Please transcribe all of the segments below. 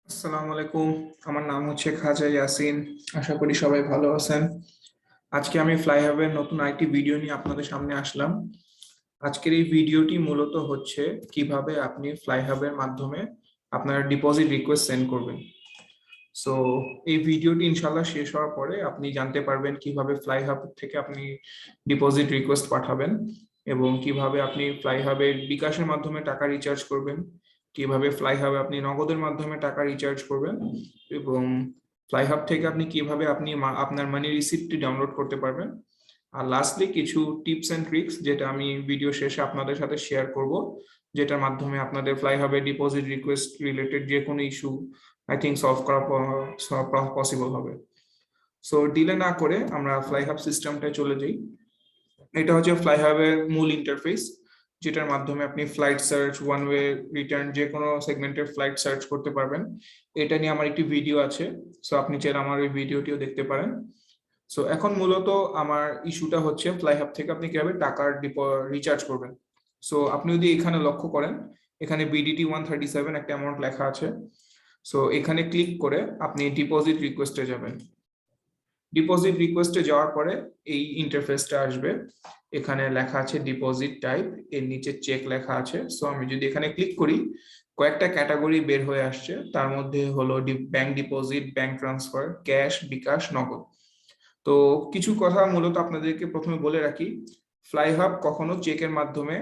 আসসালামু আলাইকুম। আমার নাম হচ্ছে খাজা ইয়াসিন। আশা করি সবাই ভালো আছেন। আজকে আমি ফ্লাইহাবের নতুন আরেকটি ভিডিও নিয়ে আপনাদের সামনে আসলাম। আজকের এই ভিডিওটি মূলত হচ্ছে কিভাবে আপনি ফ্লাইহাবের মাধ্যমে আপনার ডিপোজিট রিকোয়েস্ট সেন্ড করবেন। সো এই ভিডিওটি ইনশাল্লাহ শেষ হওয়ার পরে আপনি জানতে পারবেন কিভাবে ফ্লাইহাব থেকে আপনি ডিপোজিট রিকোয়েস্ট পাঠাবেন এবং কিভাবে আপনি ফ্লাইহাবের বিকাশের মাধ্যমে টাকা রিচার্জ করবেন, কিভাবে ফ্লাইহাবে আপনি নগদের মাধ্যমে টাকা রিচার্জ করবেন এবং ফ্লাইহাব থেকে আপনি কিভাবে আপনার মানি রিসিপ্টটি ডাউনলোড করতে পারবেন। আর লাস্টলি কিছু টিপস এন্ড ট্রিক্স যেটা আমি ভিডিও শেষে আপনাদের সাথে শেয়ার করব, যেটার মাধ্যমে আপনাদের ফ্লাইহাবে ডিপোজিট রিকোয়েস্ট রিলেটেড যে কোনো ইস্যু আই থিঙ্ক সলভ করা পসিবল হবে। সো ডিলে না করে আমরা ফ্লাইহাব সিস্টেমটায় চলে যাই। এটা হচ্ছে ফ্লাইহাবের মূল ইন্টারফেস, যেটার মাধ্যমে আপনি flight search, one way, return যে কোনো সেগমেন্টের ফ্লাইট সার্চ করতে পারবেন। এটা নিয়ে আমার একটি ভিডিও আছে, সো আপনি চাইলে আমার ওই ভিডিওটিও দেখতে পারেন। সো এখন মূলত আমার ইস্যুটা হচ্ছে ফ্লাইহাব থেকে আপনি কিভাবে টাকার রিচার্জ করবেন। সো আপনি যদি এখানে লক্ষ্য করেন, এখানে বিডিটি 137 একটা অ্যামাউন্ট লেখা আছে। সো এখানে ক্লিক করে আপনি ডিপোজিট রিকোয়েস্টে যাবেন। ডিপোজিট রিকোয়েস্টে যাওয়ার পরে এই ইন্টারফেসটা আসবে। এখানে লেখা আছে ডিপোজিট টাইপ, এর নিচে চেক লেখা আছে। সো আমি যদি এখানে ক্লিক করি, কয়েকটা ক্যাটাগরি বের হয়ে আসছে। তার মধ্যে হলো bank deposit, bank transfer, cash, bKash, Nagad. তো কিছু কথা মূলত আপনাদেরকে প্রথমে বলে রাখি, ফ্লাইহাব কখনো চেকের মাধ্যমে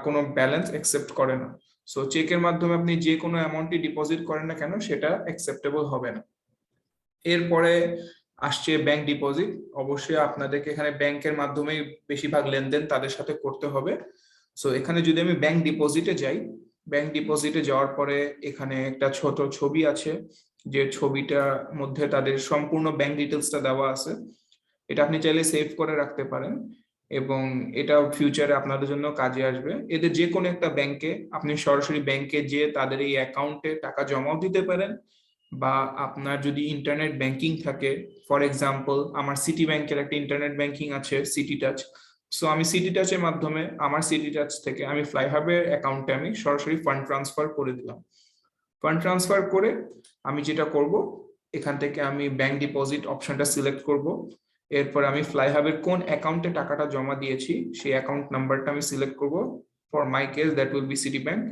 কোনো ব্যালেন্স অ্যাকসেপ্ট করে না। সো চেকের মাধ্যমে আপনি যে কোনো অ্যামাউন্টই ডিপোজিট করেন না কেন, সেটা অ্যাকসেপ্টেবল হবে না। এরপরে আসছে ব্যাংক ডিপোজিট। অবশ্যই আপনাদেরকে এখানে ব্যাংকের মাধ্যমে বেশিরভাগ লেনদেন তাদের সাথে করতে হবে। সো এখানে যদি আমি ব্যাংক ডিপোজিটে যাই, ব্যাংক ডিপোজিটে যাওয়ার পরে এখানে একটা ছোট ছবি আছে, যে ছবিটার মধ্যে তাদের সম্পূর্ণ ব্যাংক ডিটেলসটা দেওয়া আছে। এটা আপনি চাইলে সেভ করে রাখতে পারেন এবং এটা ফিউচারে আপনাদের জন্য কাজে আসবে। এদের যে কোনো একটা ব্যাংকে আপনি সরাসরি ব্যাংকে যেয়ে তাদের এই অ্যাকাউন্টে টাকা জমাও দিতে পারেন, বা আপনার যদি ইন্টারনেট ব্যাংকিং থাকে, ফর এক্সাম্পল আমার সিটি ব্যাংকের একটা ইন্টারনেট ব্যাংকিং আছে, সিটি টাচ। সো আমি সিটি টাচের মাধ্যমে আমার সিটি টাচ থেকে আমি ফ্লাইহাবের অ্যাকাউন্টে আমি সরাসরি ফান্ড ট্রান্সফার করে দিলাম। ফান্ড ট্রান্সফার করে আমি যেটা করব, এখান থেকে আমি ব্যাংক ডিপোজিট অপশনটা সিলেক্ট করব। এরপর আমি ফ্লাইহাবের কোন অ্যাকাউন্টে টাকাটা জমা দিয়েছি সেই অ্যাকাউন্ট নাম্বারটা আমি সিলেক্ট করব। For my case that will be city bank,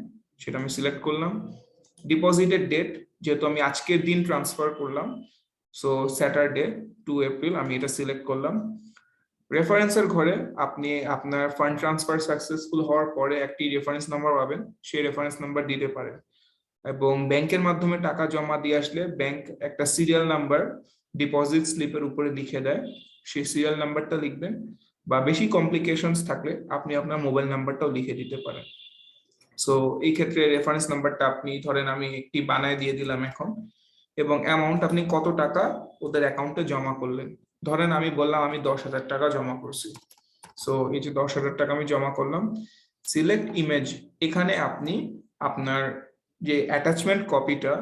সেটা আমি সিলেক্ট করলাম। ডিপোজিটের ডেট, যেহেতু আমি আজকের দিন ট্রান্সফার করলাম, সো স্যাটারডে 2 এপ্রিল আমি এটা সিলেক্ট করলাম। রেফারেন্সের ঘরে আপনি আপনার ফান্ড ট্রান্সফার সাকসেসফুল হওয়ার পরে একটি রেফারেন্স নাম্বার পাবেন, সেই রেফারেন্স নাম্বার দিতে পারেন। এবং ব্যাংকের মাধ্যমে টাকা জমা দিয়ে আসলে ব্যাংক একটা সিরিয়াল নাম্বার ডিপোজিট স্লিপের উপরে লিখে দেয়, সেই সিরিয়াল নাম্বারটা লিখবেন। বা বেশি কমপ্লিকেশনস থাকলে আপনি আপনার মোবাইল নাম্বারটাও লিখে দিতে পারেন। সো এই ক্ষেত্রে রেফারেন্স নাম্বারটা আপনি ধরেন আমি একটি বানায় দিয়ে দিলাম এখন, এবং অ্যামাউন্ট আপনি কত টাকা ওদের অ্যাকাউন্টে জমা করলেন। ধরেন আমি বললাম আমি 10,000 টাকা জমা করছি। সো এই যে 10,000 টাকা আমি জমা করলাম, সিলেক্ট ইমেজ, এখানে আপনি আপনার যে অ্যাটাচমেন্ট কপিটা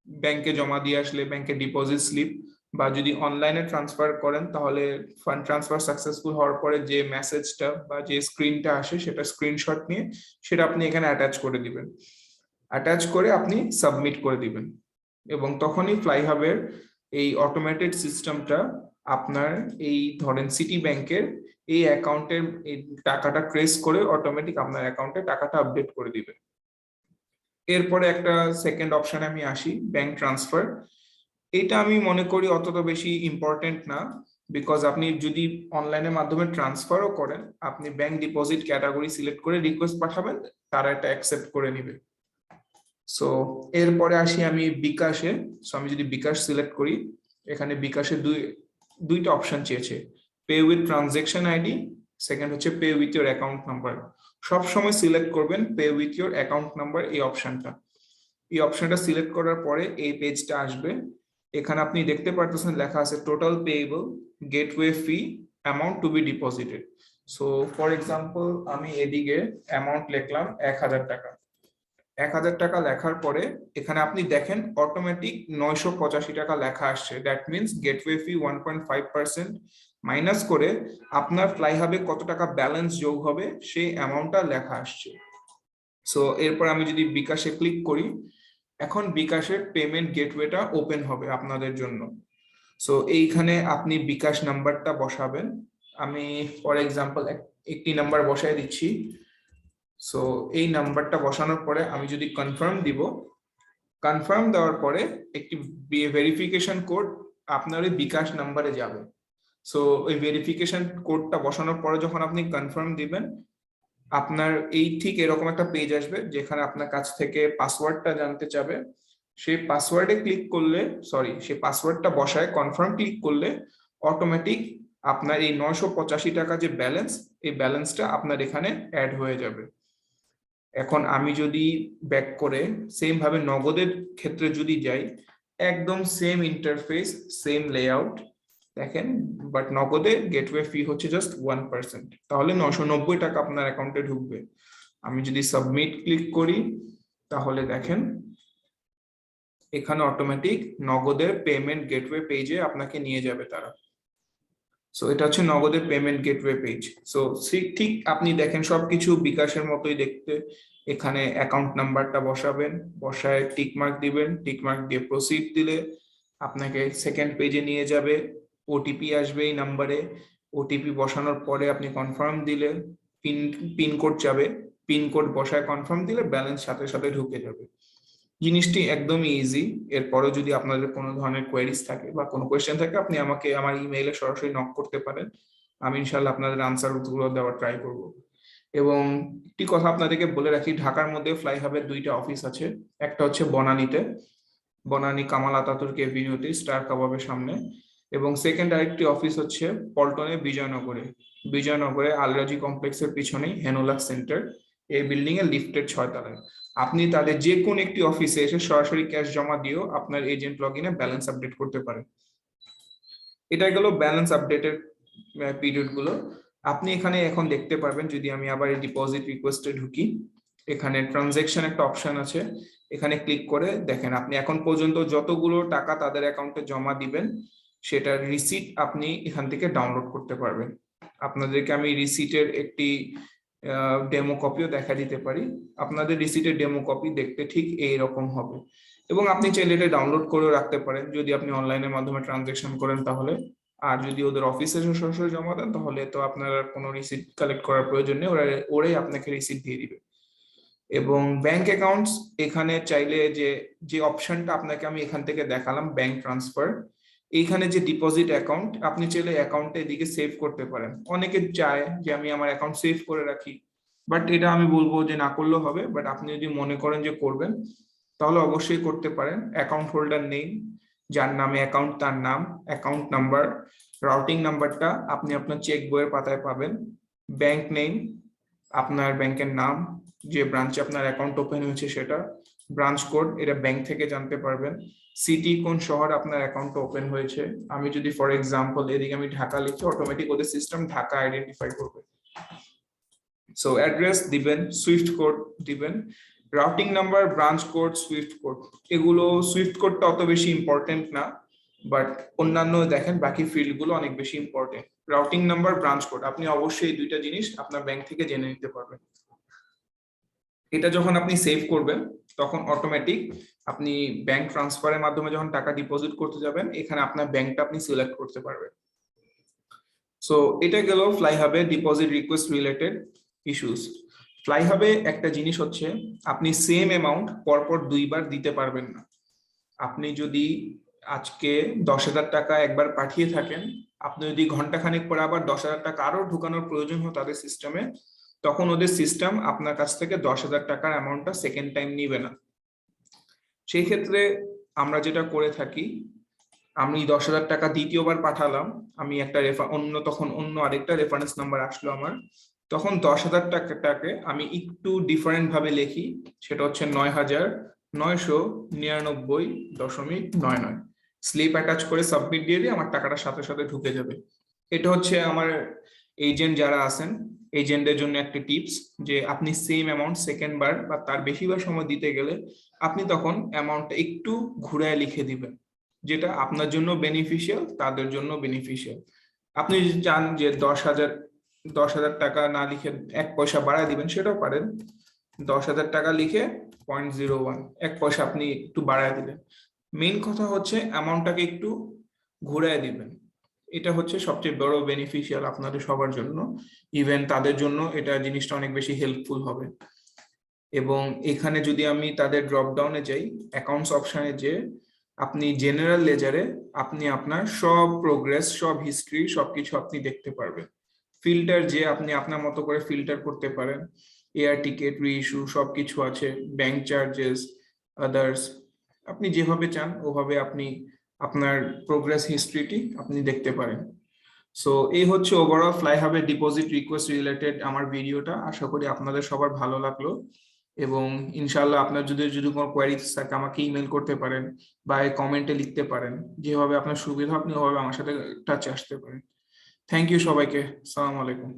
ব্যাংকে জমা দিয়ে আসলে ব্যাংকের ডিপোজিট স্লিপ, বা যদি অনলাইনে ট্রান্সফার করেন তাহলে ফান্ড ট্রান্সফার সাকসেসফুল হওয়ার পরে যে মেসেজটা বা যে স্ক্রিনটা আসে সেটা স্ক্রিনশট নিয়ে সেটা আপনি এখানে অ্যাটাচ করে দিবেন। অ্যাটাচ করে আপনি সাবমিট করে দিবেন এবং তখনই ফ্লাইহাবের এই অটোমেটেড সিস্টেমটা আপনার এই ধরেন সিটি ব্যাংকের এই অ্যাকাউন্টের এই টাকাটা ট্রেস করে অটোমেটিক আপনার অ্যাকাউন্টে টাকাটা আপডেট করে দিবে। এরপরে একটা সেকেন্ড অপশনে আমি আসি, ব্যাংক ট্রান্সফার। এটা আমি মনে করি অতটা বেশি ইম্পর্টেন্ট না, বিকজ আপনি যদি অনলাইনের মাধ্যমে ট্রান্সফারও করেন, আপনি ব্যাংক ডিপোজিট ক্যাটাগরি সিলেক্ট করে রিকোয়েস্ট পাঠাবেন, তারা এটা অ্যাকসেপ্ট করে নিবে। সো এরপরে আসি আমি বিকাশে। সো আমি যদি বিকাশ সিলেক্ট করি, এখানে বিকাশে দুইটা অপশন চেয়েছে, pay with transaction ID, second হচ্ছে pay with your account number. সবসময় সিলেক্ট করবেন pay with your account number, এই অপশনটা। এই অপশনটা সিলেক্ট করার পরে এই পেজটা আসবে। এখানে আপনি দেখতে পারতেছেন লেখা আছে total payable, gateway fee, amount two B deposited. So for example আমি এদিকে অ্যামাউন্ট লিখলাম 1,000 টাকা। 1,000 টাকা লেখার পরে এখানে আপনি দেখেন অটোমেটিক 985 টাকা লেখা আসছে। That means gateway fee 1.5% minus করে আপনার ফ্লাইহাবে কত টাকা ব্যালেন্স যোগ হবে সেই অ্যামাউন্টটা লেখা আসছে। সো এরপর আমি যদি বিকাশে ক্লিক করি, এখন বিকাশের পেমেন্ট গেটওয়েটা ওপেন হবে আপনাদের জন্য। সো এইখানে আপনি বিকাশ নাম্বারটা বসাবেন। আমি ফর এক্সাম্পল একটি নাম্বার বসাই দিচ্ছি। সো এই নাম্বারটা বসানোর পরে আমি যদি কনফার্ম দিব, কনফার্ম দেওয়ার পরে একটি ভেরিফিকেশন কোড আপনার ওই বিকাশ নাম্বারে যাবে। সো ওই ভেরিফিকেশন কোডটা বসানোর পরে যখন আপনি কনফার্ম দিবেন, আপনার এই ঠিক এরকম একটা পেজ আসবে যেখানে আপনার কাছ থেকে পাসওয়ার্ডটা জানতে চাবে। সেই পাসওয়ার্ডে ক্লিক করলে, সেই পাসওয়ার্ডটা বসায় কনফার্ম ক্লিক করলে অটোমেটিক আপনার এই 985 টাকা যে ব্যালেন্স, এই ব্যালেন্সটা আপনার এখানে অ্যাড হয়ে যাবে। এখন আমি যদি ব্যাক করে সেম ভাবে নগদের ক্ষেত্রে যদি যাই, একদম সেম ইন্টারফেস, সেম লেআউট দেখেন, বাট নগদে গেটওয়ে ফি হচ্ছে জাস্ট 1%, তাহলে 990 টাকা আপনার অ্যাকাউন্টে ঢুকবে। আমি যদি সাবমিট ক্লিক করি তাহলে দেখেন এখানে অটোমেটিক নগদের পেমেন্ট গেটওয়ে পেজে আপনাকে নিয়ে যাবে তারা। সো এটা হচ্ছে নগদের পেমেন্ট গেটওয়ে পেজ। সো ঠিক আপনি দেখেন সবকিছু বিকাশের মতোই দেখতে। এখানে অ্যাকাউন্ট নাম্বারটা বসাবেন, বসায় টিকমার্ক দিবেন, টিকমার্ক দিয়ে প্রসিড দিলে আপনাকে সেকেন্ড পেজে নিয়ে যাবে। ওটিপি আসবে এই নাম্বারে, ওটিপি বসানোর পরে আপনি কনফার্ম দিলে পিনকোড যাবে, পিনকোড বসায় কনফার্ম দিলে ব্যালেন্স সাথে সাথে ঢুকে যাবে। জিনিসটি একদমই ইজি। এরপরও যদি আপনাদের কোনো ধরনের কোয়েরিজ থাকে বা কোনো কোয়েশ্চেন থাকে, আপনি আমাকে আমার ইমেইলে সরাসরি নক করতে পারেন। আমি ইনশাল্লাহ আপনাদের আনসার গুলো দেওয়ার ট্রাই করব। এবং একটি কথা আপনাদেরকে বলে রাখি, ঢাকার মধ্যে ফ্লাইহাবের 2টা অফিস আছে। একটা হচ্ছে বনানীতে, বনানী কামাল আতাতুর্ক এভিনিউতে স্টার কাবাবের সামনে, এবং সেকেন্ড আরেকটি অফিস হচ্ছে পল্টনে বিজয়নগরে। বিজয়নগরে আলরাজি কমপ্লেক্সের পিছনেই হেনোলাক্স সেন্টার, এই বিল্ডিং এর লিফটের 6 তলায়। আপনি তাদের যে কোন একটি অফিসে এসে সরাসরি ক্যাশ জমা দিয়েও আপনার এজেন্ট লগইনে ব্যালেন্স আপডেট করতে পারেন। এটা গেল ব্যালেন্স আপডেটের পিরিয়ড গুলো। আপনি এখানে এখন দেখতে পারবেন, যদি আমি আবার এই ডিপোজিট রিকোয়েস্টে ঢুকি, এখানে ট্রানজেকশন একটা অপশন আছে, এখানে ক্লিক করে দেখেন আপনি এখন পর্যন্ত যতগুলো টাকা তাদের অ্যাকাউন্টে জমা দিবেন সেটার রিসিট আপনি এখান থেকে ডাউনলোড করতে পারবেন। আপনাদেরকে আমি রিসিটের একটি ডেমো কপিও দেখা দিতে পারি। আপনাদের রিসিটের ডেমো কপি দেখতে ঠিক এইরকম হবে, এবং আপনি চাইলে এটা ডাউনলোড করেও রাখতে পারেন যদি আপনি অনলাইনের মাধ্যমে ট্রানজেকশন করেন তাহলে। আর যদি ওদের অফিসে সরাসরি জমা দেন তাহলে তো আপনার কোনো রিসিট কালেক্ট করার প্রয়োজন নেই, ওরাই আপনাকে রিসিট দিয়ে দিবে। এবং ব্যাংক অ্যাকাউন্টস, এখানে চাইলে যে অপশনটা আপনাকে আমি এখান থেকে দেখালাম ব্যাংক ট্রান্সফার, এইখানে যে ডিপোজিট অ্যাকাউন্ট, আপনি চাইলে অ্যাকাউন্টে এদিকে সেভ করতে পারেন। অনেকে চায় যে আমি আমার অ্যাকাউন্ট সেভ করে রাখি, বাট এটা আমি বলবো যে না করলেও হবে। বাট আপনি যদি মনে করেন যে করবেন তাহলে অবশ্যই করতে পারেন। অ্যাকাউন্ট হোল্ডার নেম, যার নামে অ্যাকাউন্ট তার নাম, অ্যাকাউন্ট নাম্বার, রাউটিং নাম্বারটা আপনি আপনার চেক বইয়ের পাতায় পাবেন, ব্যাংক নেম আপনার ব্যাংকের নাম, যে ব্রাঞ্চে আপনার অ্যাকাউন্ট ওপেন হয়েছে সেটা, ব্রাঞ্চ কোড এটা ব্যাংক থেকে জানতে পারবেন, সিটি কোন শহর আপনার অ্যাকাউন্ট ওপেন হয়েছে। আমি যদি ফর এক্সাম্পল এদিকে আমি ঢাকা লিখি, অটোমেটিক ওদের সিস্টেম ঢাকা আইডেন্টিফাই করবে। সো অ্যাড্রেস দিবেন, সুইফট কোড দিবেন, routing number, branch code, Swift code. এগুলো সুইফট কোডটা অত বেশি ইম্পর্টেন্ট না, বাট অন্যান্য দেখেন বাকি ফিল্ড গুলো অনেক বেশি important. Routing number, branch code আপনি অবশ্যই এই দুইটা জিনিস আপনার ব্যাংক থেকে জেনে নিতে পারবেন। এটা যখন আপনি সেভ করবেন তখন অটোমেটিক আপনি ব্যাংক ট্রান্সফারের মাধ্যমে যখন টাকা ডিপোজিট করতে যাবেন, এখানে আপনার ব্যাংকটা আপনি সিলেক্ট করতে পারবেন। সো এটা গেল ফ্লাইহাবে ডিপোজিট রিকোয়েস্ট রিলেটেড ইস্যুস। ফ্লাইহাবে একটা জিনিস হচ্ছে আপনি সেম অ্যামাউন্ট পরপর 2বার দিতে পারবেন না। আপনি যদি আজকে 10,000 টাকা একবার পাঠিয়ে থাকেন, আপনি যদি ঘন্টাখানেক পরে আবার 10,000 টাকা আরো ঢুকানোর প্রয়োজন হয় তাদের সিস্টেমে, তখন ওদের সিস্টেম আপনার কাছ থেকে 10,000 টাকার অ্যামাউন্টটা সেকেন্ড টাইম নিবে না। সেই ক্ষেত্রে আমরা যেটা করে থাকি, আমি 10,000 টাকা দ্বিতীয়বার পাঠালাম, আমি একটা অন্য আরেকটা রেফারেন্স নাম্বার আসলো আমার, তখন 10,000 টাকাটাকে আমি একটু ডিফারেন্ট ভাবে লিখি, সেটা হচ্ছে 9,999.99। স্লিপ অ্যাটাচ করে সাবমিট দিয়ে দিয়ে আমার টাকাটা সাথে সাথে ঢুকে যাবে। এটা হচ্ছে আমার এজেন্ট যারা আছেন, এজেন্টের জন্য একটা টিপস, যে আপনি সেম অ্যামাউন্ট সেকেন্ড বার বা তার বেশিবার সময় দিতে গেলে আপনি তখন অ্যামাউন্টটা একটু ঘুরায় লিখে দিবেন, যেটা আপনার জন্য বেনিফিশিয়াল, তাদের জন্য বেনিফিশিয়াল। আপনি যদি চান যে 10,000 টাকা না লিখে 1 পয়সা বাড়ায় দিবেন, সেটাও পারেন, 10,000 টাকা লিখে 0.01 এক পয়সা আপনি একটু বাড়ায় দিলেন। মেইন কথা হচ্ছে অ্যামাউন্টটাকে একটু ঘুরায় দিবেন। এটা হচ্ছে সবচেয়ে বড় বেনিফিশিয়াল আপনাদের সবার জন্য, ইভেন তাদের জন্য এটা জিনিসটা অনেক বেশি হেল্পফুল হবে। এবং এখানে যদি আমি তাদের ড্রপ ডাউনে যাই, অ্যাকাউন্টস অপশনে, যে আপনি জেনারেল লেজারে আপনি আপনার সব প্রোগ্রেস, সব হিস্ট্রি, সবকিছু আপনি দেখতে পারবেন। ফিল্টার, যে আপনি আপনার মতো করে ফিল্টার করতে পারেন, এয়ার টিকেট, রিইস্যু সবকিছু আছে, ব্যাংক চার্জেস, আদার্স, আপনি যেভাবে চান ওভাবে আপনি আপনার প্রোগ্রেস হিস্ট্রিটি আপনি দেখতে পারেন। সো এই হচ্ছে ওভারঅল ফ্লাইহাবের ডিপোজিট রিকোয়েস্ট রিলেটেড আমার ভিডিওটা। আশা করি আপনাদের সবার ভালো লাগলো, এবং ইনশাল্লাহ আপনার যদি যদি কোনো কোয়ারিজ থাকে আমাকে ইমেল করতে পারেন বা কমেন্টে লিখতে পারেন, যেভাবে আপনার সুবিধা আপনি ওভাবে আমার সাথে টাচে আসতে পারেন। থ্যাংক ইউ সবাইকে। আসসালামু আলাইকুম।